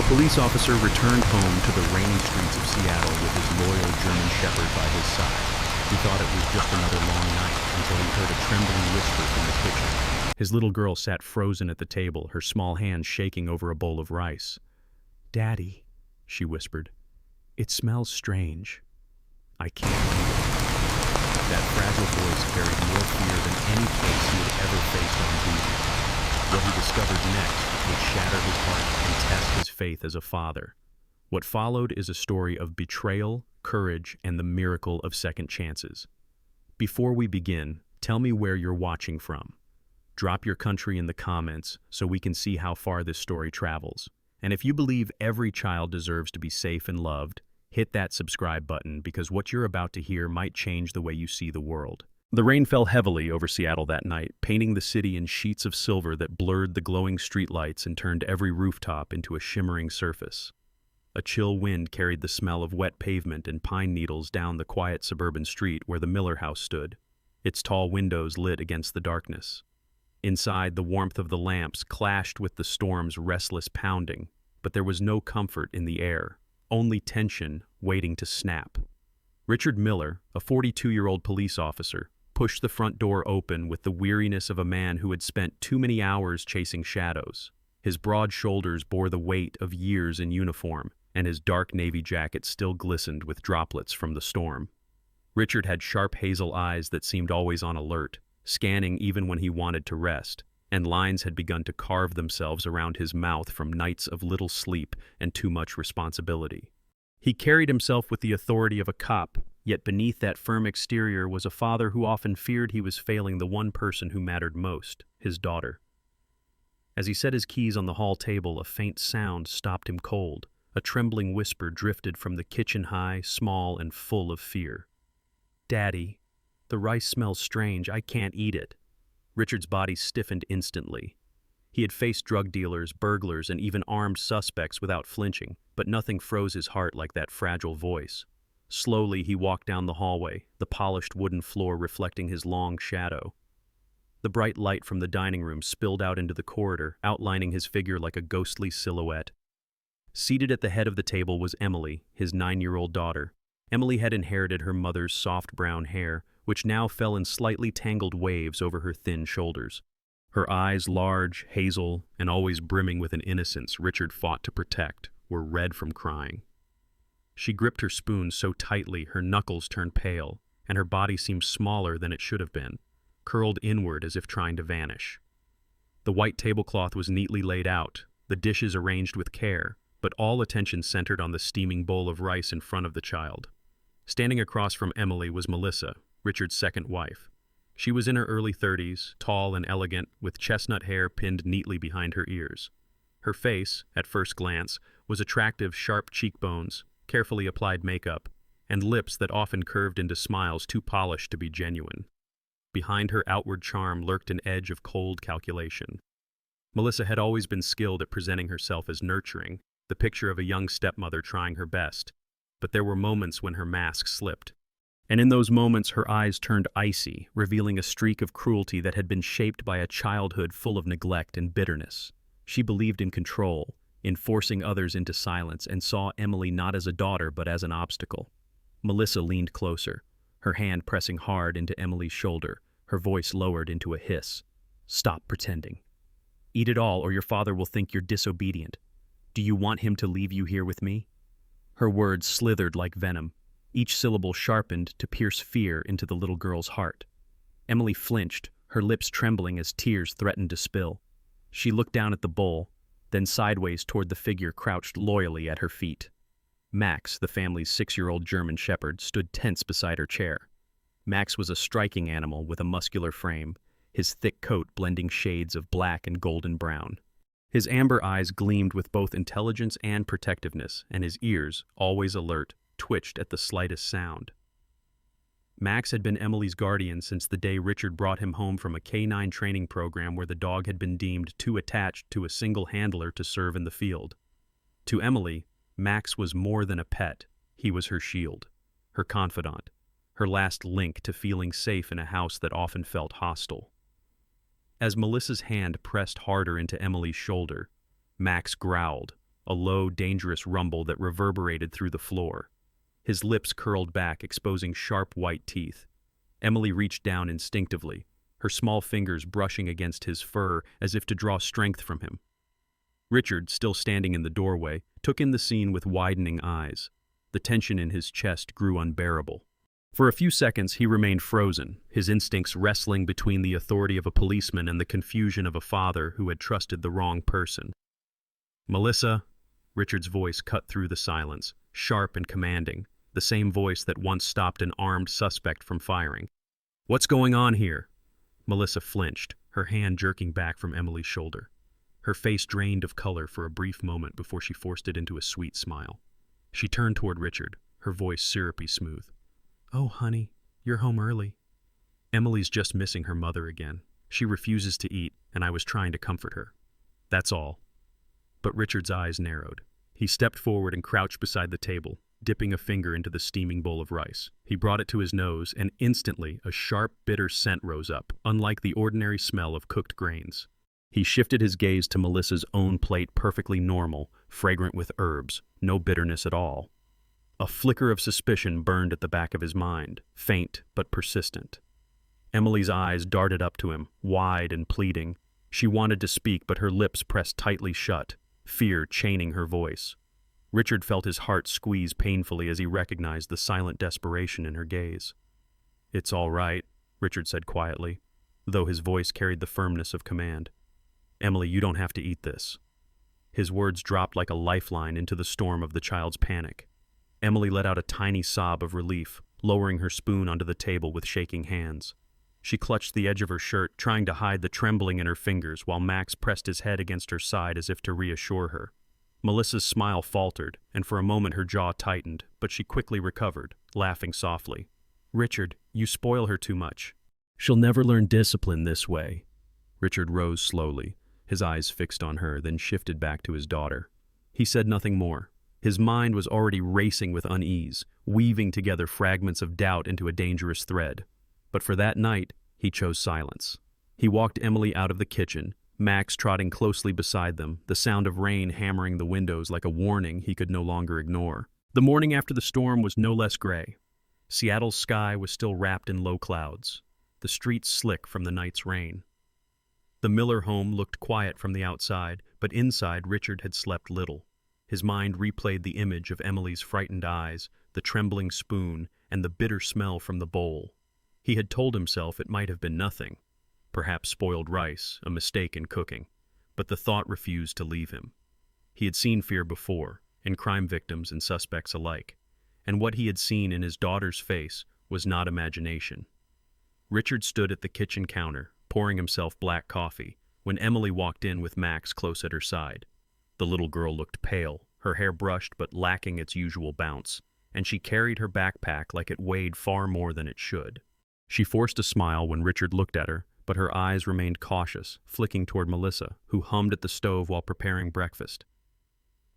Police officer returned home to the rainy streets of Seattle with his loyal German Shepherd by his side. He thought it was just another long night until he heard a trembling whisper from the kitchen. His little girl sat frozen at the table, her small hands shaking over a bowl of rice. "Daddy," she whispered, "it smells strange. I can't eat it." That fragile voice carried more fear than any case he had ever faced on duty. What he discovered next would shatter his heart and test his faith as a father. What followed is a story of betrayal, courage, and the miracle of second chances. Before we begin, tell me where you're watching from. Drop your country in the comments so we can see how far this story travels. And if you believe every child deserves to be safe and loved, hit that subscribe button because what you're about to hear might change the way you see the world. The rain fell heavily over Seattle that night, painting the city in sheets of silver that blurred the glowing streetlights and turned every rooftop into a shimmering surface. A chill wind carried the smell of wet pavement and pine needles down the quiet suburban street where the Miller house stood, its tall windows lit against the darkness. Inside, the warmth of the lamps clashed with the storm's restless pounding, but there was no comfort in the air, only tension waiting to snap. Richard Miller, a 42-year-old police officer, pushed the front door open with the weariness of a man who had spent too many hours chasing shadows. His broad shoulders bore the weight of years in uniform, and his dark navy jacket still glistened with droplets from the storm. Richard had sharp hazel eyes that seemed always on alert, scanning even when he wanted to rest, and lines had begun to carve themselves around his mouth from nights of little sleep and too much responsibility. He carried himself with the authority of a cop, yet beneath that firm exterior was a father who often feared he was failing the one person who mattered most, his daughter. As he set his keys on the hall table, a faint sound stopped him cold. A trembling whisper drifted from the kitchen high, small, and full of fear. "Daddy, the rice smells strange. I can't eat it." Richard's body stiffened instantly. He had faced drug dealers, burglars, and even armed suspects without flinching, but nothing froze his heart like that fragile voice. Slowly, he walked down the hallway, the polished wooden floor reflecting his long shadow. The bright light from the dining room spilled out into the corridor, outlining his figure like a ghostly silhouette. Seated at the head of the table was Emily, his 9-year-old daughter. Emily had inherited her mother's soft brown hair, which now fell in slightly tangled waves over her thin shoulders. Her eyes, large, hazel, and always brimming with an innocence Richard fought to protect, were red from crying. She gripped her spoon so tightly her knuckles turned pale, and her body seemed smaller than it should have been, curled inward as if trying to vanish. The white tablecloth was neatly laid out, the dishes arranged with care, but all attention centered on the steaming bowl of rice in front of the child. Standing across from Emily was Melissa, Richard's second wife. She was in her early 30s, tall and elegant, with chestnut hair pinned neatly behind her ears. Her face, at first glance, was attractive, sharp cheekbones, carefully applied makeup, and lips that often curved into smiles too polished to be genuine. Behind her outward charm lurked an edge of cold calculation. Melissa had always been skilled at presenting herself as nurturing, the picture of a young stepmother trying her best, but there were moments when her mask slipped. And in those moments her eyes turned icy, revealing a streak of cruelty that had been shaped by a childhood full of neglect and bitterness. She believed in control, in forcing others into silence, and saw Emily not as a daughter but as an obstacle. Melissa leaned closer, her hand pressing hard into Emily's shoulder, her voice lowered into a hiss. "Stop pretending. Eat it all or your father will think you're disobedient. Do you want him to leave you here with me?" Her words slithered like venom, each syllable sharpened to pierce fear into the little girl's heart. Emily flinched, her lips trembling as tears threatened to spill. She looked down at the bowl, then sideways toward the figure crouched loyally at her feet. Max, the family's 6-year-old German Shepherd, stood tense beside her chair. Max was a striking animal with a muscular frame, his thick coat blending shades of black and golden brown. His amber eyes gleamed with both intelligence and protectiveness, and his ears, always alert, twitched at the slightest sound. Max had been Emily's guardian since the day Richard brought him home from a K-9 training program where the dog had been deemed too attached to a single handler to serve in the field. To Emily, Max was more than a pet. He was her shield, her confidant, her last link to feeling safe in a house that often felt hostile. As Melissa's hand pressed harder into Emily's shoulder, Max growled, a low, dangerous rumble that reverberated through the floor. His lips curled back, exposing sharp white teeth. Emily reached down instinctively, her small fingers brushing against his fur as if to draw strength from him. Richard, still standing in the doorway, took in the scene with widening eyes. The tension in his chest grew unbearable. For a few seconds he remained frozen, his instincts wrestling between the authority of a policeman and the confusion of a father who had trusted the wrong person. "Melissa," Richard's voice cut through the silence, sharp and commanding, the same voice that once stopped an armed suspect from firing. "What's going on here?" Melissa flinched, her hand jerking back from Emily's shoulder. Her face drained of color for a brief moment before she forced it into a sweet smile. She turned toward Richard, her voice syrupy smooth. "Oh, honey, you're home early." "Emily's just missing her mother again. She refuses to eat, and I was trying to comfort her. That's all." But Richard's eyes narrowed. He stepped forward and crouched beside the table, dipping a finger into the steaming bowl of rice. He brought it to his nose, and instantly a sharp, bitter scent rose up, unlike the ordinary smell of cooked grains. He shifted his gaze to Melissa's own plate, perfectly normal, fragrant with herbs, no bitterness at all. A flicker of suspicion burned at the back of his mind, faint but persistent. Emily's eyes darted up to him, wide and pleading. She wanted to speak, but her lips pressed tightly shut, fear chaining her voice. Richard felt his heart squeeze painfully as he recognized the silent desperation in her gaze. "It's all right," Richard said quietly, though his voice carried the firmness of command. "Emily, you don't have to eat this." His words dropped like a lifeline into the storm of the child's panic. Emily let out a tiny sob of relief, lowering her spoon onto the table with shaking hands. She clutched the edge of her shirt, trying to hide the trembling in her fingers, while Max pressed his head against her side as if to reassure her. Melissa's smile faltered, and for a moment her jaw tightened, but she quickly recovered, laughing softly. "Richard, you spoil her too much. She'll never learn discipline this way." Richard rose slowly, his eyes fixed on her, then shifted back to his daughter. He said nothing more. His mind was already racing with unease, weaving together fragments of doubt into a dangerous thread. But for that night, he chose silence. He walked Emily out of the kitchen, Max trotting closely beside them, the sound of rain hammering the windows like a warning he could no longer ignore. The morning after the storm was no less gray. Seattle's sky was still wrapped in low clouds, the streets slick from the night's rain. The Miller home looked quiet from the outside, but inside Richard had slept little. His mind replayed the image of Emily's frightened eyes, the trembling spoon, and the bitter smell from the bowl. He had told himself it might have been nothing, perhaps spoiled rice, a mistake in cooking, but the thought refused to leave him. He had seen fear before, in crime victims and suspects alike, and what he had seen in his daughter's face was not imagination. Richard stood at the kitchen counter, pouring himself black coffee, when Emily walked in with Max close at her side. The little girl looked pale, her hair brushed but lacking its usual bounce, and she carried her backpack like it weighed far more than it should. She forced a smile when Richard looked at her, but her eyes remained cautious, flicking toward Melissa, who hummed at the stove while preparing breakfast.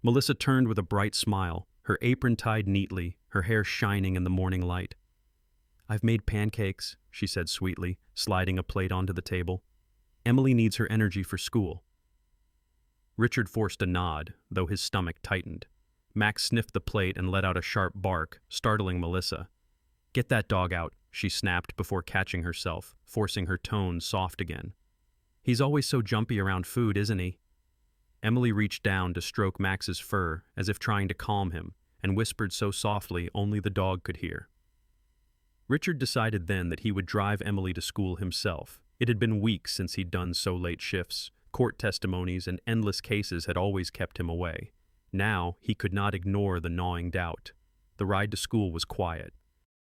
Melissa turned with a bright smile, her apron tied neatly, her hair shining in the morning light. "I've made pancakes," she said sweetly, sliding a plate onto the table. "Emily needs her energy for school." Richard forced a nod, though his stomach tightened. Max sniffed the plate and let out a sharp bark, startling Melissa. "Get that dog out," she snapped before catching herself, forcing her tone soft again. "He's always so jumpy around food, isn't he?" Emily reached down to stroke Max's fur, as if trying to calm him, and whispered so softly only the dog could hear. Richard decided then that he would drive Emily to school himself. It had been weeks since he'd done so late shifts. Court testimonies and endless cases had always kept him away. Now he could not ignore the gnawing doubt. The ride to school was quiet.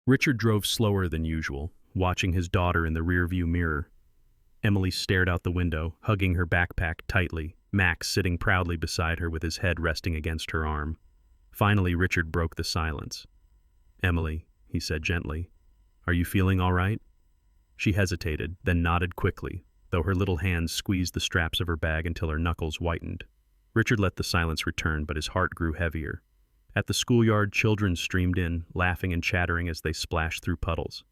Richard drove slower than usual, watching his daughter in the rearview mirror. Emily stared out the window, hugging her backpack tightly, Max sitting proudly beside her with his head resting against her arm. Finally, Richard broke the silence. "Emily," he said gently, "are you feeling all right?" She hesitated, then nodded quickly, though her little hands squeezed the straps of her bag until her knuckles whitened. Richard let the silence return, but his heart grew heavier. At the schoolyard, children streamed in, laughing and chattering as they splashed through puddles.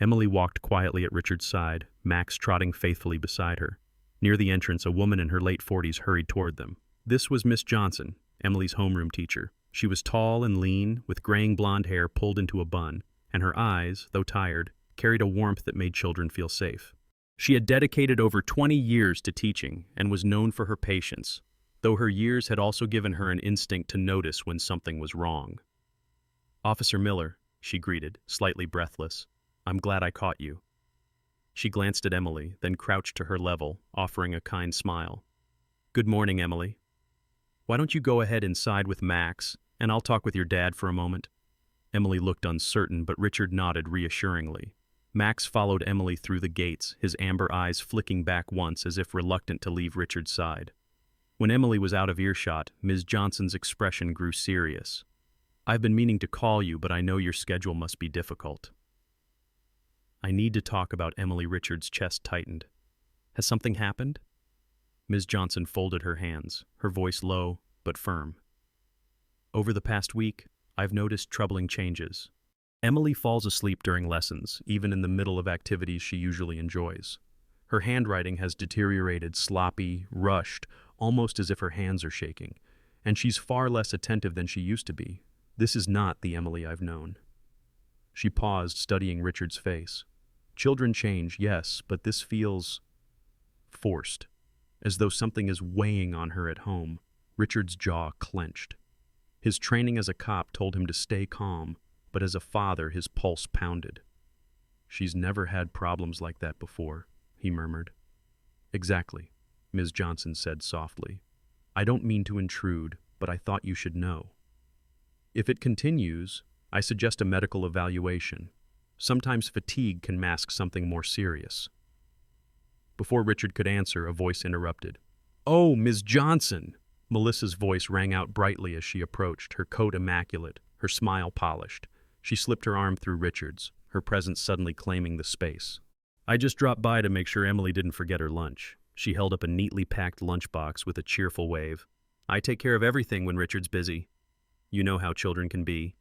Emily walked quietly at Richard's side, Max trotting faithfully beside her. Near the entrance, a woman in her late 40s hurried toward them. This was Miss Johnson, Emily's homeroom teacher. She was tall and lean, with graying blonde hair pulled into a bun, and her eyes, though tired, carried a warmth that made children feel safe. She had dedicated over 20 years to teaching and was known for her patience, though her years had also given her an instinct to notice when something was wrong. "Officer Miller," she greeted, slightly breathless. "I'm glad I caught you." She glanced at Emily, then crouched to her level, offering a kind smile. "Good morning, Emily. Why don't you go ahead inside with Max, and I'll talk with your dad for a moment?" Emily looked uncertain, but Richard nodded reassuringly. Max followed Emily through the gates, his amber eyes flicking back once as if reluctant to leave Richard's side. When Emily was out of earshot, Ms. Johnson's expression grew serious. "I've been meaning to call you, but I know your schedule must be difficult." "I need to talk about Emily." Richard's chest tightened. "Has something happened?" Ms. Johnson folded her hands, her voice low but firm. "Over the past week, I've noticed troubling changes. Emily falls asleep during lessons, even in the middle of activities she usually enjoys. Her handwriting has deteriorated, sloppy, rushed, almost as if her hands are shaking, and she's far less attentive than she used to be. This is not the Emily I've known." She paused, studying Richard's face. Children change, yes, but this feels forced, as though something is weighing on her at home. Richard's jaw clenched. His training as a cop told him to stay calm, but as a father, his pulse pounded. "She's never had problems like that before," he murmured. "Exactly," Ms. Johnson said softly. "I don't mean to intrude, but I thought you should know. If it continues, I suggest a medical evaluation. Sometimes fatigue can mask something more serious." Before Richard could answer, a voice interrupted. "Oh, Ms. Johnson!" Melissa's voice rang out brightly as she approached, her coat immaculate, her smile polished. She slipped her arm through Richard's, her presence suddenly claiming the space. "I just dropped by to make sure Emily didn't forget her lunch." She held up a neatly packed lunchbox with a cheerful wave. "I take care of everything when Richard's busy. You know how children can be."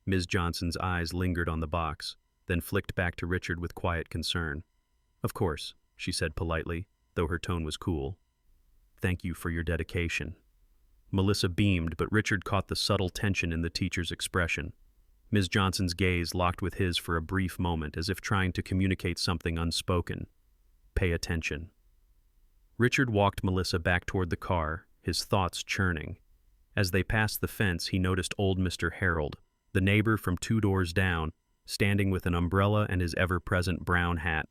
Ms. Johnson's eyes lingered on the box, then flicked back to Richard with quiet concern. "Of course," she said politely, though her tone was cool. "Thank you for your dedication." Melissa beamed, but Richard caught the subtle tension in the teacher's expression. Ms. Johnson's gaze locked with his for a brief moment, as if trying to communicate something unspoken. "Pay attention." Richard walked Melissa back toward the car, his thoughts churning. As they passed the fence, he noticed old Mr. Harold, the neighbor from 2 doors down, standing with an umbrella and his ever-present brown hat.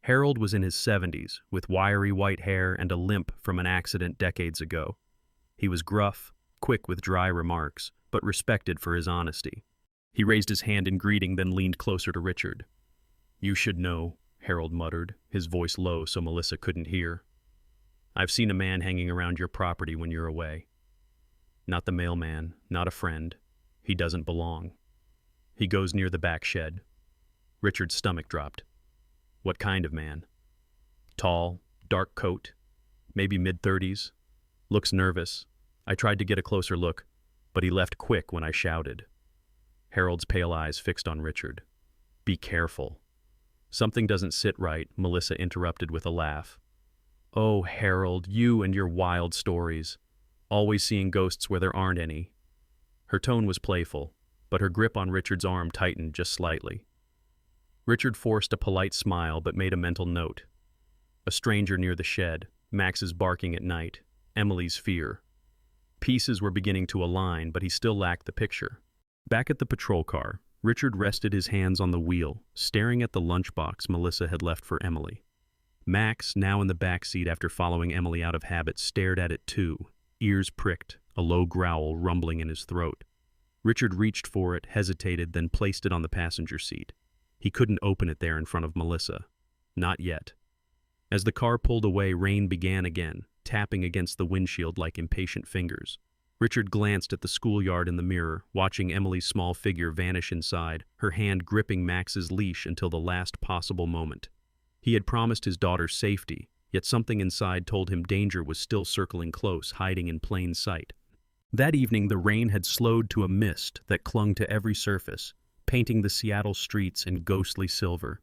Harold was in his 70s, with wiry white hair and a limp from an accident decades ago. He was gruff, quick with dry remarks, but respected for his honesty. He raised his hand in greeting, then leaned closer to Richard. "You should know," Harold muttered, his voice low so Melissa couldn't hear. "I've seen a man hanging around your property when you're away. Not the mailman, not a friend. He doesn't belong. He goes near the back shed." Richard's stomach dropped. "What kind of man?" "Tall, dark coat, maybe mid-30s. Looks nervous. I tried to get a closer look, but he left quick when I shouted." Harold's pale eyes fixed on Richard. "Be careful." "Something doesn't sit right," Melissa interrupted with a laugh. "Oh, Harold, you and your wild stories. Always seeing ghosts where there aren't any." Her tone was playful, but her grip on Richard's arm tightened just slightly. Richard forced a polite smile but made a mental note. A stranger near the shed, Max's barking at night, Emily's fear. Pieces were beginning to align, but he still lacked the picture. Back at the patrol car, Richard rested his hands on the wheel, staring at the lunchbox Melissa had left for Emily. Max, now in the back seat after following Emily out of habit, stared at it too, ears pricked, a low growl rumbling in his throat. Richard reached for it, hesitated, then placed it on the passenger seat. He couldn't open it there in front of Melissa. Not yet. As the car pulled away, rain began again, tapping against the windshield like impatient fingers. Richard glanced at the schoolyard in the mirror, watching Emily's small figure vanish inside, her hand gripping Max's leash until the last possible moment. He had promised his daughter safety, yet something inside told him danger was still circling close, hiding in plain sight. That evening, the rain had slowed to a mist that clung to every surface, painting the Seattle streets in ghostly silver.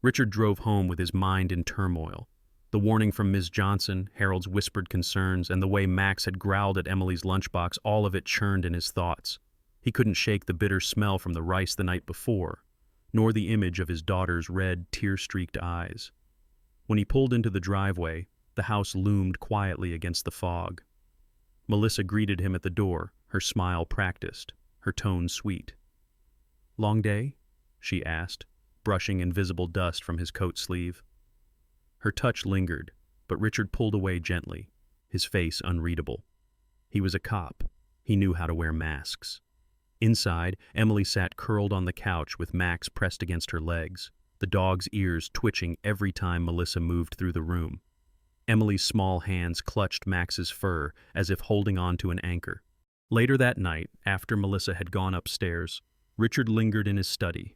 Richard drove home with his mind in turmoil. The warning from Ms. Johnson, Harold's whispered concerns, and the way Max had growled at Emily's lunchbox, all of it churned in his thoughts. He couldn't shake the bitter smell from the rice the night before, nor the image of his daughter's red, tear-streaked eyes. When he pulled into the driveway, the house loomed quietly against the fog. Melissa greeted him at the door, her smile practiced, her tone sweet. "Long day?" she asked, brushing invisible dust from his coat sleeve. Her touch lingered, but Richard pulled away gently, his face unreadable. He was a cop. He knew how to wear masks. Inside, Emily sat curled on the couch with Max pressed against her legs, the dog's ears twitching every time Melissa moved through the room. Emily's small hands clutched Max's fur as if holding on to an anchor. Later that night, after Melissa had gone upstairs, Richard lingered in his study.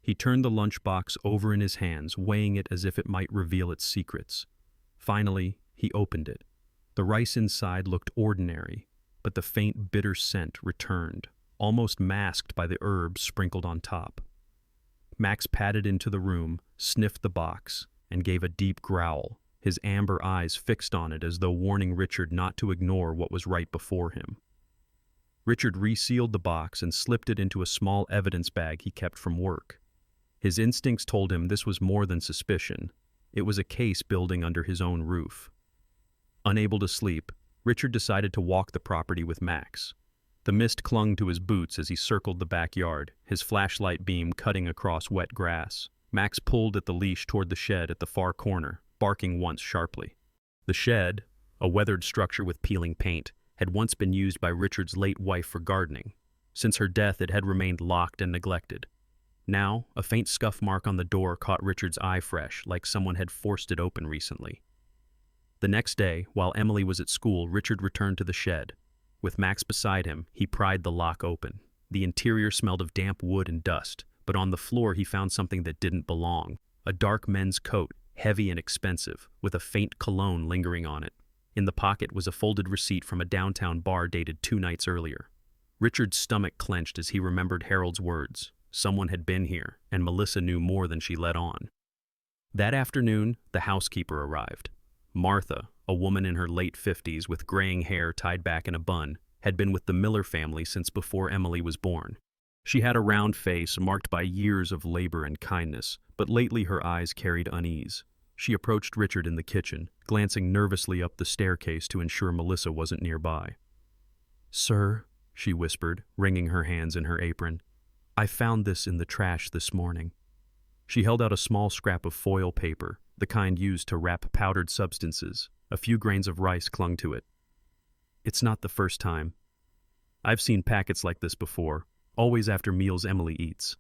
He turned the lunchbox over in his hands, weighing it as if it might reveal its secrets. Finally, he opened it. The rice inside looked ordinary, but the faint, bitter scent returned, almost masked by the herbs sprinkled on top. Max padded into the room, sniffed the box, and gave a deep growl, his amber eyes fixed on it as though warning Richard not to ignore what was right before him. Richard resealed the box and slipped it into a small evidence bag he kept from work. His instincts told him this was more than suspicion. It was a case building under his own roof. Unable to sleep, Richard decided to walk the property with Max. The mist clung to his boots as he circled the backyard, his flashlight beam cutting across wet grass. Max pulled at the leash toward the shed at the far corner, barking once sharply. The shed, a weathered structure with peeling paint, had once been used by Richard's late wife for gardening. Since her death, it had remained locked and neglected. Now, a faint scuff mark on the door caught Richard's eye fresh, like someone had forced it open recently. The next day, while Emily was at school, Richard returned to the shed. With Max beside him, he pried the lock open. The interior smelled of damp wood and dust, but on the floor he found something that didn't belong. A dark men's coat, heavy and expensive, with a faint cologne lingering on it. In the pocket was a folded receipt from a downtown bar dated 2 nights earlier. Richard's stomach clenched as he remembered Harold's words. Someone had been here, and Melissa knew more than she let on. That afternoon, the housekeeper arrived. Martha, a woman in her late 50s with graying hair tied back in a bun, had been with the Miller family since before Emily was born. She had a round face marked by years of labor and kindness, but lately her eyes carried unease. She approached Richard in the kitchen, glancing nervously up the staircase to ensure Melissa wasn't nearby. "Sir," she whispered, wringing her hands in her apron, "I found this in the trash this morning." She held out a small scrap of foil paper, the kind used to wrap powdered substances. A few grains of rice clung to it. "It's not the first time. I've seen packets like this before, always after meals Emily eats."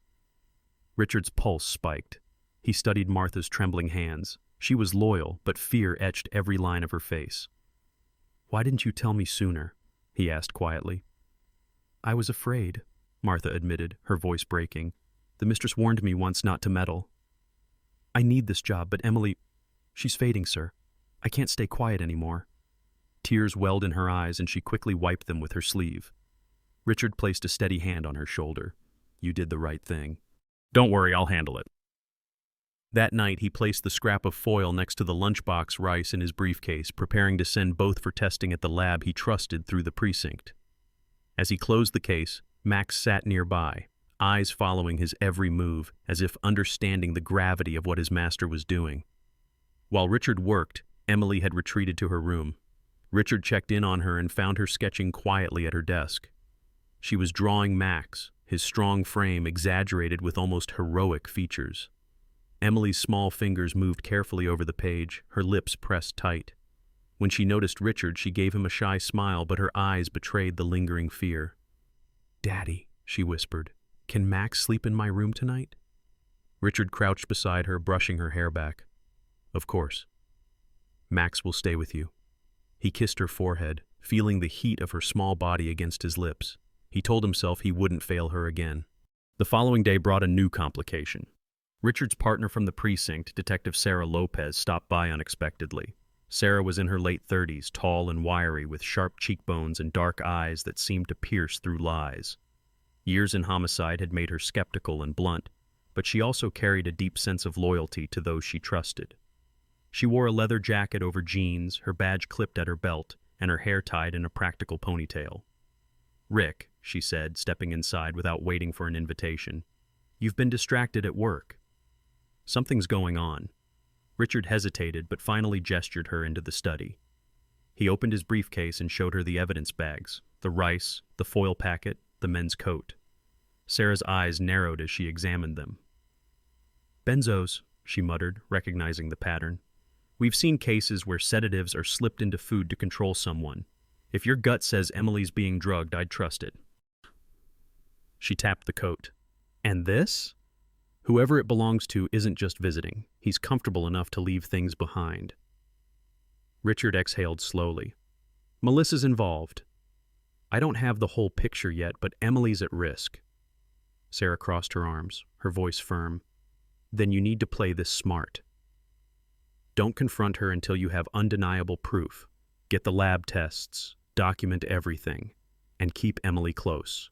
Richard's pulse spiked. He studied Martha's trembling hands. She was loyal, but fear etched every line of her face. "Why didn't you tell me sooner?" he asked quietly. "I was afraid," Martha admitted, her voice breaking. "The mistress warned me once not to meddle. I need this job, but Emily, she's fading, sir. I can't stay quiet anymore." Tears welled in her eyes, and she quickly wiped them with her sleeve. Richard placed a steady hand on her shoulder. "You did the right thing. Don't worry, I'll handle it." That night, he placed the scrap of foil next to the lunchbox rice in his briefcase, preparing to send both for testing at the lab he trusted through the precinct. As he closed the case, Max sat nearby, eyes following his every move, as if understanding the gravity of what his master was doing. While Richard worked, Emily had retreated to her room. Richard checked in on her and found her sketching quietly at her desk. She was drawing Max, his strong frame exaggerated with almost heroic features. Emily's small fingers moved carefully over the page, her lips pressed tight. When she noticed Richard, she gave him a shy smile, but her eyes betrayed the lingering fear. "Daddy," she whispered, "can Max sleep in my room tonight?" Richard crouched beside her, brushing her hair back. "Of course. Max will stay with you." He kissed her forehead, feeling the heat of her small body against his lips. He told himself he wouldn't fail her again. The following day brought a new complication. Richard's partner from the precinct, Detective Sarah Lopez, stopped by unexpectedly. Sarah was in her late 30s, tall and wiry, with sharp cheekbones and dark eyes that seemed to pierce through lies. Years in homicide had made her skeptical and blunt, but she also carried a deep sense of loyalty to those she trusted. She wore a leather jacket over jeans, her badge clipped at her belt, and her hair tied in a practical ponytail. "Rick," she said, stepping inside without waiting for an invitation. "You've been distracted at work." "Something's going on." Richard hesitated but finally gestured her into the study. He opened his briefcase and showed her the evidence bags, the rice, the foil packet, the men's coat. Sarah's eyes narrowed as she examined them. "Benzos," she muttered, recognizing the pattern. "We've seen cases where sedatives are slipped into food to control someone. If your gut says Emily's being drugged, I'd trust it." She tapped the coat. "And this?" "Whoever it belongs to isn't just visiting. He's comfortable enough to leave things behind." Richard exhaled slowly. "Melissa's involved. I don't have the whole picture yet, but Emily's at risk." Sarah crossed her arms, her voice firm. "Then you need to play this smart. Don't confront her until you have undeniable proof. Get the lab tests, document everything, and keep Emily close."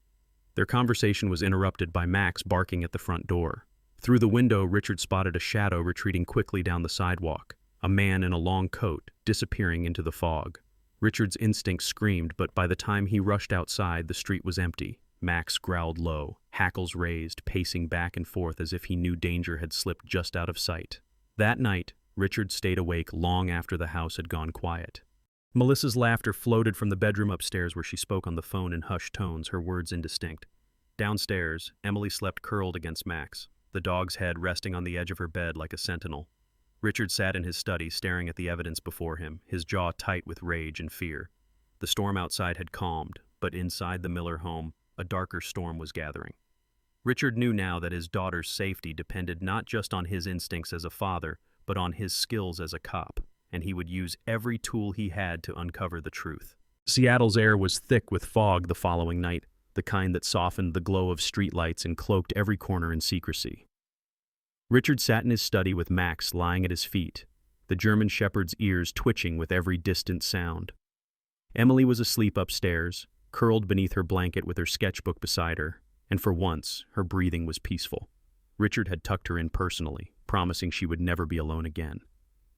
Their conversation was interrupted by Max barking at the front door. Through the window, Richard spotted a shadow retreating quickly down the sidewalk, a man in a long coat, disappearing into the fog. Richard's instinct screamed, but by the time he rushed outside, the street was empty. Max growled low, hackles raised, pacing back and forth as if he knew danger had slipped just out of sight. That night, Richard stayed awake long after the house had gone quiet. Melissa's laughter floated from the bedroom upstairs where she spoke on the phone in hushed tones, her words indistinct. Downstairs, Emily slept curled against Max, the dog's head resting on the edge of her bed like a sentinel. Richard sat in his study, staring at the evidence before him, his jaw tight with rage and fear. The storm outside had calmed, but inside the Miller home, a darker storm was gathering. Richard knew now that his daughter's safety depended not just on his instincts as a father, but on his skills as a cop, and he would use every tool he had to uncover the truth. Seattle's air was thick with fog the following night, the kind that softened the glow of streetlights and cloaked every corner in secrecy. Richard sat in his study with Max lying at his feet, the German shepherd's ears twitching with every distant sound. Emily was asleep upstairs, curled beneath her blanket with her sketchbook beside her, and for once, her breathing was peaceful. Richard had tucked her in personally, promising she would never be alone again.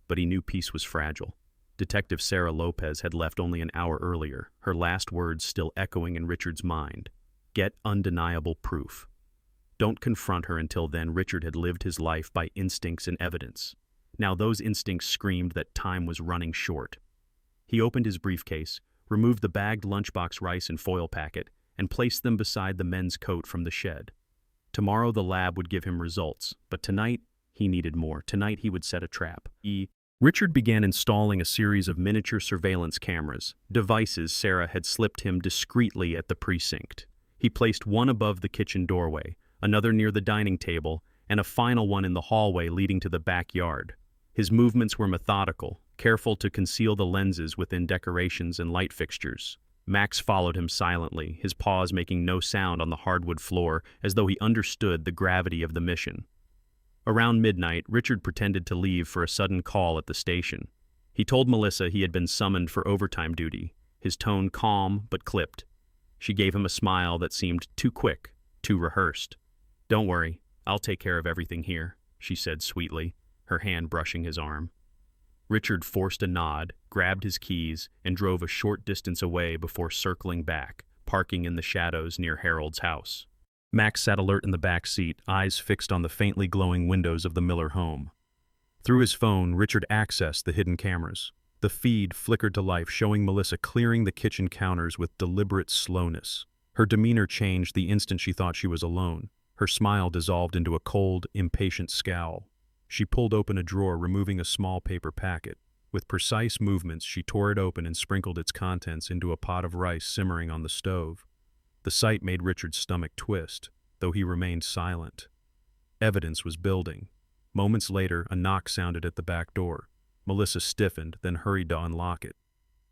But he knew peace was fragile. Detective Sarah Lopez had left only an hour earlier, her last words still echoing in Richard's mind. Get undeniable proof. Don't confront her until then. Richard had lived his life by instincts and evidence. Now those instincts screamed that time was running short. He opened his briefcase, removed the bagged lunchbox rice and foil packet, and placed them beside the men's coat from the shed. Tomorrow the lab would give him results, but tonight he needed more. Tonight he would set a trap. Richard began installing a series of miniature surveillance cameras, devices Sarah had slipped him discreetly at the precinct. He placed one above the kitchen doorway, another near the dining table, and a final one in the hallway leading to the backyard. His movements were methodical, careful to conceal the lenses within decorations and light fixtures. Max followed him silently, his paws making no sound on the hardwood floor, as though he understood the gravity of the mission. Around midnight, Richard pretended to leave for a sudden call at the station. He told Melissa he had been summoned for overtime duty, his tone calm but clipped. She gave him a smile that seemed too quick, too rehearsed. "Don't worry, I'll take care of everything here," she said sweetly, her hand brushing his arm. Richard forced a nod, grabbed his keys, and drove a short distance away before circling back, parking in the shadows near Harold's house. Max sat alert in the back seat, eyes fixed on the faintly glowing windows of the Miller home. Through his phone, Richard accessed the hidden cameras. The feed flickered to life, showing Melissa clearing the kitchen counters with deliberate slowness. Her demeanor changed the instant she thought she was alone. Her smile dissolved into a cold, impatient scowl. She pulled open a drawer, removing a small paper packet. With precise movements, she tore it open and sprinkled its contents into a pot of rice simmering on the stove. The sight made Richard's stomach twist, though he remained silent. Evidence was building. Moments later, a knock sounded at the back door. Melissa stiffened, then hurried to unlock it.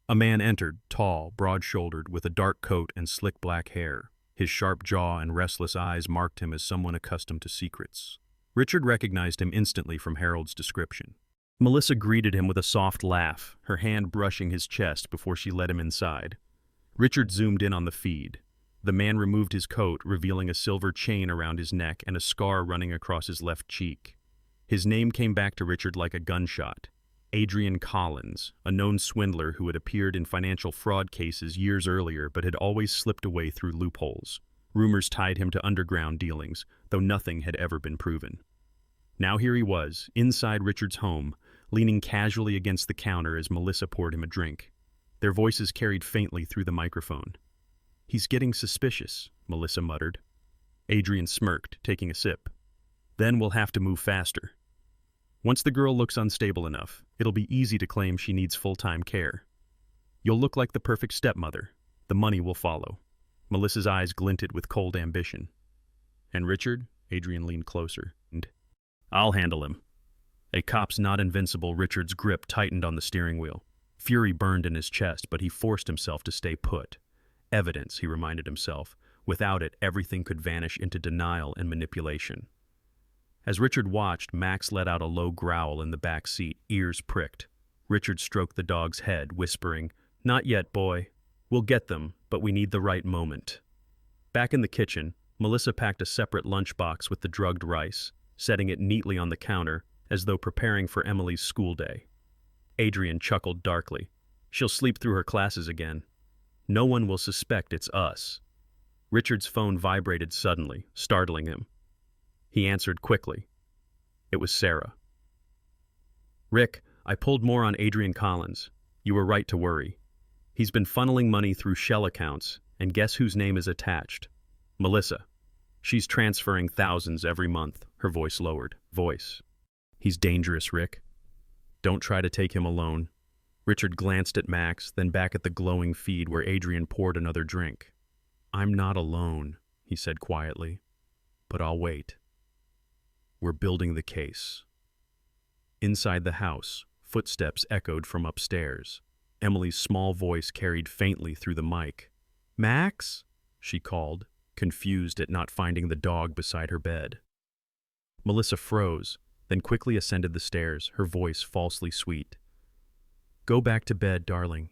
A man entered, tall, broad-shouldered, with a dark coat and slick black hair. His sharp jaw and restless eyes marked him as someone accustomed to secrets. Richard recognized him instantly from Harold's description. Melissa greeted him with a soft laugh, her hand brushing his chest before she led him inside. Richard zoomed in on the feed. The man removed his coat, revealing a silver chain around his neck and a scar running across his left cheek. His name came back to Richard like a gunshot. Adrian Collins, a known swindler who had appeared in financial fraud cases years earlier but had always slipped away through loopholes. Rumors tied him to underground dealings, though nothing had ever been proven. Now here he was, inside Richard's home, leaning casually against the counter as Melissa poured him a drink. Their voices carried faintly through the microphone. "He's getting suspicious," Melissa muttered. Adrian smirked, taking a sip. "Then we'll have to move faster. Once the girl looks unstable enough, it'll be easy to claim she needs full-time care. You'll look like the perfect stepmother. The money will follow." Melissa's eyes glinted with cold ambition. "And Richard?" Adrian leaned closer. "I'll handle him." A cop's not invincible. Richard's grip tightened on the steering wheel. Fury burned in his chest, but he forced himself to stay put. Evidence, he reminded himself. Without it, everything could vanish into denial and manipulation. As Richard watched, Max let out a low growl in the back seat, ears pricked. Richard stroked the dog's head, whispering, "Not yet, boy. We'll get them, but we need the right moment." Back in the kitchen, Melissa packed a separate lunchbox with the drugged rice, setting it neatly on the counter, as though preparing for Emily's school day. Adrian chuckled darkly. "She'll sleep through her classes again. No one will suspect it's us." Richard's phone vibrated suddenly, startling him. He answered quickly. It was Sarah. "Rick, I pulled more on Adrian Collins. You were right to worry. He's been funneling money through shell accounts, and guess whose name is attached? Melissa. She's transferring thousands every month." Her voice lowered. "He's dangerous, Rick. Don't try to take him alone." Richard glanced at Max, then back at the glowing feed where Adrian poured another drink. "I'm not alone," he said quietly, "but I'll wait. We're building the case." Inside the house, footsteps echoed from upstairs. Emily's small voice carried faintly through the mic. "Max?" she called, confused at not finding the dog beside her bed. Melissa froze, then quickly ascended the stairs, her voice falsely sweet. "Go back to bed, darling.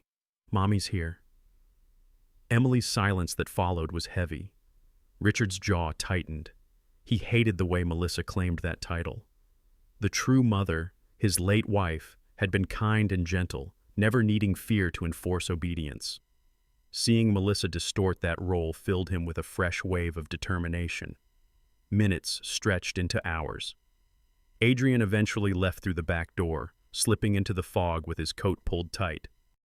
Mommy's here." Emily's silence that followed was heavy. Richard's jaw tightened. He hated the way Melissa claimed that title. The true mother, his late wife, had been kind and gentle, never needing fear to enforce obedience. Seeing Melissa distort that role filled him with a fresh wave of determination. Minutes stretched into hours. Adrian eventually left through the back door, slipping into the fog with his coat pulled tight.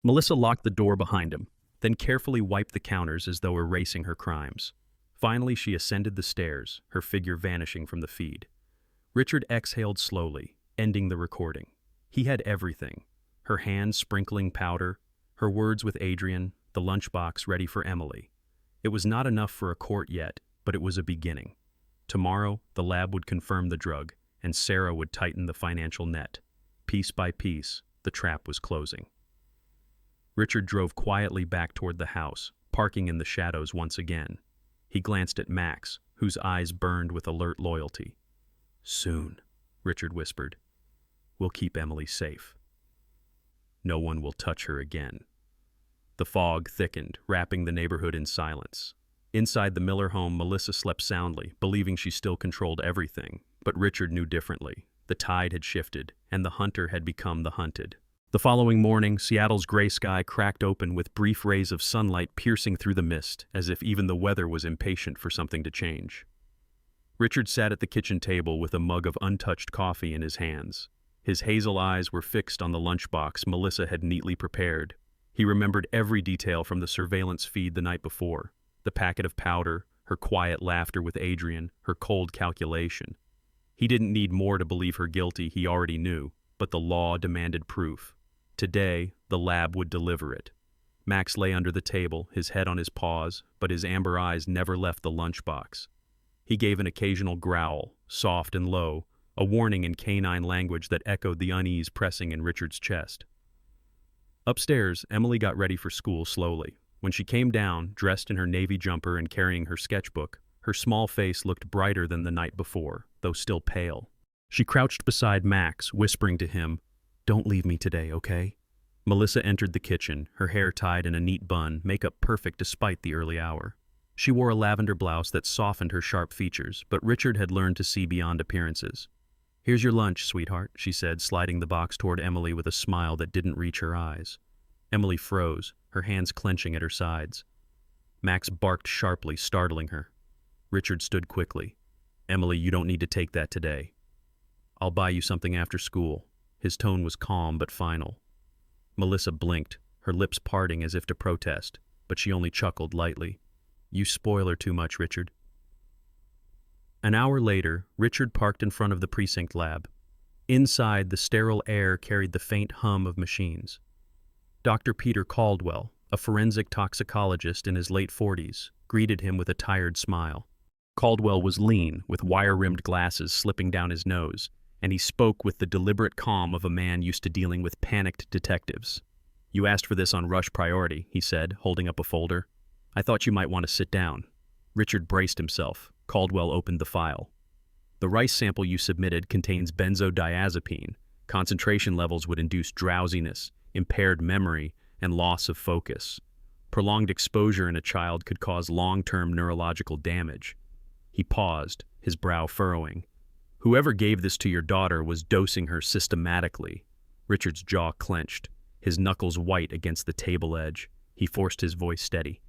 Melissa locked the door behind him, then carefully wiped the counters as though erasing her crimes. Finally, she ascended the stairs, her figure vanishing from the feed. Richard exhaled slowly, ending the recording. He had everything. Her hands sprinkling powder, her words with Adrian, the lunchbox ready for Emily. It was not enough for a court yet, but it was a beginning. Tomorrow, the lab would confirm the drug, and Sarah would tighten the financial net. Piece by piece, the trap was closing. Richard drove quietly back toward the house, parking in the shadows once again. He glanced at Max, whose eyes burned with alert loyalty. "Soon," Richard whispered. "We'll keep Emily safe. No one will touch her again." The fog thickened, wrapping the neighborhood in silence. Inside the Miller home, Melissa slept soundly, believing she still controlled everything. But Richard knew differently. The tide had shifted, and the hunter had become the hunted. The following morning, Seattle's gray sky cracked open with brief rays of sunlight piercing through the mist, as if even the weather was impatient for something to change. Richard sat at the kitchen table with a mug of untouched coffee in his hands. His hazel eyes were fixed on the lunchbox Melissa had neatly prepared. He remembered every detail from the surveillance feed the night before. The packet of powder, her quiet laughter with Adrian, her cold calculation. He didn't need more to believe her guilty, he already knew, but the law demanded proof. Today, the lab would deliver it. Max lay under the table, his head on his paws, but his amber eyes never left the lunchbox. He gave an occasional growl, soft and low, a warning in canine language that echoed the unease pressing in Richard's chest. Upstairs, Emily got ready for school slowly. When she came down, dressed in her navy jumper and carrying her sketchbook, her small face looked brighter than the night before, though still pale. She crouched beside Max, whispering to him, "Don't leave me today, okay?" Melissa entered the kitchen, her hair tied in a neat bun, makeup perfect despite the early hour. She wore a lavender blouse that softened her sharp features, but Richard had learned to see beyond appearances. "Here's your lunch, sweetheart," she said, sliding the box toward Emily with a smile that didn't reach her eyes. Emily froze, her hands clenching at her sides. Max barked sharply, startling her. Richard stood quickly. "Emily, you don't need to take that today. I'll buy you something after school." His tone was calm but final. Melissa blinked, her lips parting as if to protest, but she only chuckled lightly. "You spoil her too much, Richard." An hour later, Richard parked in front of the precinct lab. Inside, the sterile air carried the faint hum of machines. Dr. Peter Caldwell, a forensic toxicologist in his late 40s, greeted him with a tired smile. Caldwell was lean, with wire-rimmed glasses slipping down his nose, and he spoke with the deliberate calm of a man used to dealing with panicked detectives. "You asked for this on rush priority," he said, holding up a folder. "I thought you might want to sit down." Richard braced himself. Caldwell opened the file. "The rice sample you submitted contains benzodiazepine. Concentration levels would induce drowsiness, impaired memory, and loss of focus. Prolonged exposure in a child could cause long-term neurological damage." He paused, his brow furrowing. "Whoever gave this to your daughter was dosing her systematically." Richard's jaw clenched, his knuckles white against the table edge. He forced his voice steady.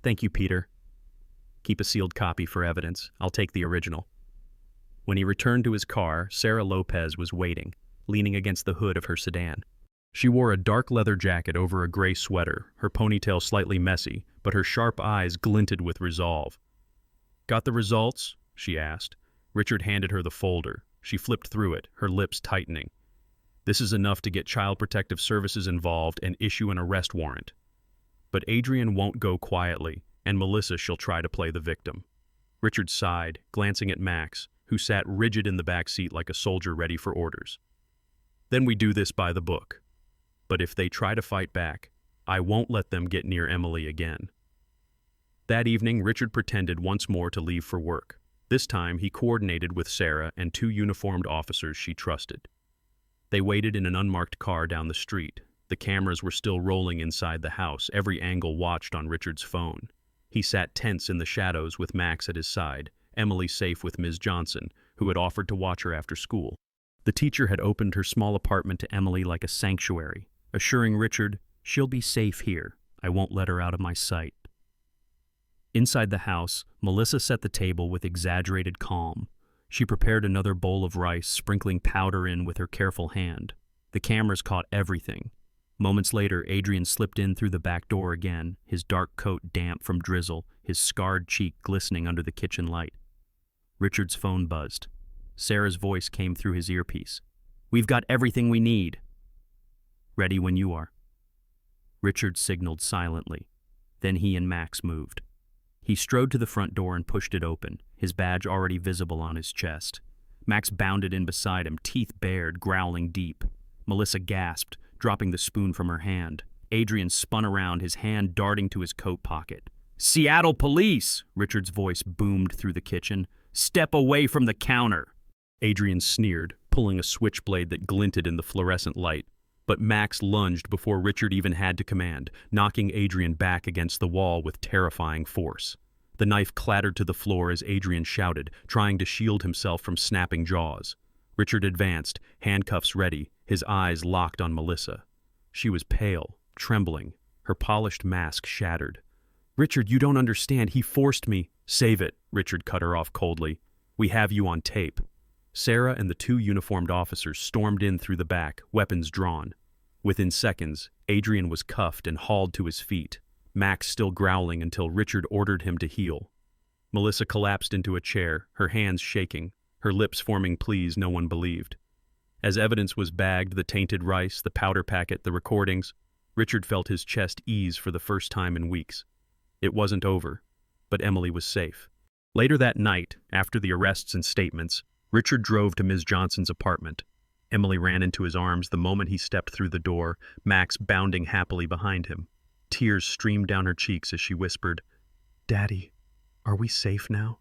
"Thank you, Peter. Keep a sealed copy for evidence. I'll take the original." When he returned to his car, Sarah Lopez was waiting, leaning against the hood of her sedan. She wore a dark leather jacket over a gray sweater, her ponytail slightly messy, but her sharp eyes glinted with resolve. "Got the results?" she asked. Richard handed her the folder. She flipped through it, her lips tightening. "This is enough to get Child Protective Services involved and issue an arrest warrant. But Adrian won't go quietly, and Melissa shall try to play the victim." Richard sighed, glancing at Max, who sat rigid in the back seat like a soldier ready for orders. "Then we do this by the book. But if they try to fight back, I won't let them get near Emily again." That evening, Richard pretended once more to leave for work. This time, he coordinated with Sarah and 2 uniformed officers she trusted. They waited in an unmarked car down the street. The cameras were still rolling inside the house, every angle watched on Richard's phone. He sat tense in the shadows with Max at his side, Emily safe with Ms. Johnson, who had offered to watch her after school. The teacher had opened her small apartment to Emily like a sanctuary, assuring Richard, "She'll be safe here. I won't let her out of my sight." Inside the house, Melissa set the table with exaggerated calm. She prepared another bowl of rice, sprinkling powder in with her careful hand. The cameras caught everything. Moments later, Adrian slipped in through the back door again, his dark coat damp from drizzle, his scarred cheek glistening under the kitchen light. Richard's phone buzzed. Sarah's voice came through his earpiece. "We've got everything we need." "Ready when you are." Richard signaled silently. Then he and Max moved. He strode to the front door and pushed it open, his badge already visible on his chest. Max bounded in beside him, teeth bared, growling deep. Melissa gasped, dropping the spoon from her hand. Adrian spun around, his hand darting to his coat pocket. "Seattle Police!" Richard's voice boomed through the kitchen. "Step away from the counter!" Adrian sneered, pulling a switchblade that glinted in the fluorescent light. But Max lunged before Richard even had to command, knocking Adrian back against the wall with terrifying force. The knife clattered to the floor as Adrian shouted, trying to shield himself from snapping jaws. Richard advanced, handcuffs ready, his eyes locked on Melissa. She was pale, trembling, her polished mask shattered. "Richard, you don't understand. He forced me." "Save it," Richard cut her off coldly. "We have you on tape." Sarah and the 2 uniformed officers stormed in through the back, weapons drawn. Within seconds, Adrian was cuffed and hauled to his feet, Max still growling until Richard ordered him to heel. Melissa collapsed into a chair, her hands shaking, her lips forming pleas no one believed. As evidence was bagged, the tainted rice, the powder packet, the recordings, Richard felt his chest ease for the first time in weeks. It wasn't over, but Emily was safe. Later that night, after the arrests and statements, Richard drove to Ms. Johnson's apartment. Emily ran into his arms the moment he stepped through the door, Max bounding happily behind him. Tears streamed down her cheeks as she whispered, "Daddy, are we safe now?"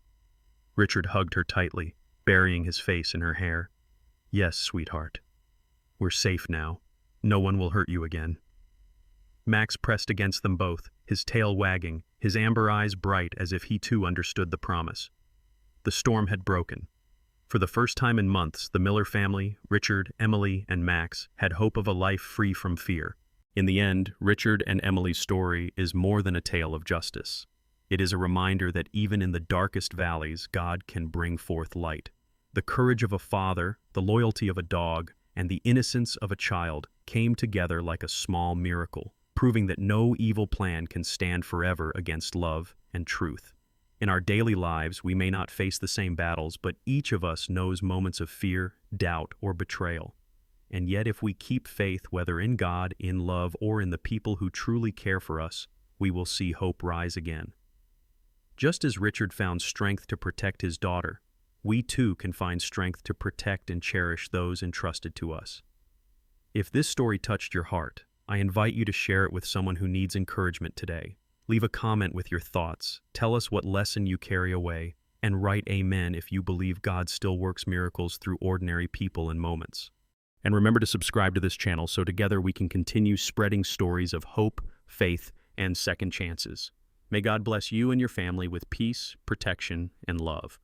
Richard hugged her tightly, burying his face in her hair. "Yes, sweetheart. We're safe now. No one will hurt you again." Max pressed against them both, his tail wagging, his amber eyes bright as if he too understood the promise. The storm had broken. For the first time in months, the Miller family, Richard, Emily, and Max, had hope of a life free from fear. In the end, Richard and Emily's story is more than a tale of justice. It is a reminder that even in the darkest valleys, God can bring forth light. The courage of a father, the loyalty of a dog, and the innocence of a child came together like a small miracle, proving that no evil plan can stand forever against love and truth. In our daily lives, we may not face the same battles, but each of us knows moments of fear, doubt, or betrayal. And yet, if we keep faith, whether in God, in love, or in the people who truly care for us, we will see hope rise again. Just as Richard found strength to protect his daughter, we too can find strength to protect and cherish those entrusted to us. If this story touched your heart, I invite you to share it with someone who needs encouragement today. Leave a comment with your thoughts, tell us what lesson you carry away, and write Amen if you believe God still works miracles through ordinary people and moments. And remember to subscribe to this channel so together we can continue spreading stories of hope, faith, and second chances. May God bless you and your family with peace, protection, and love.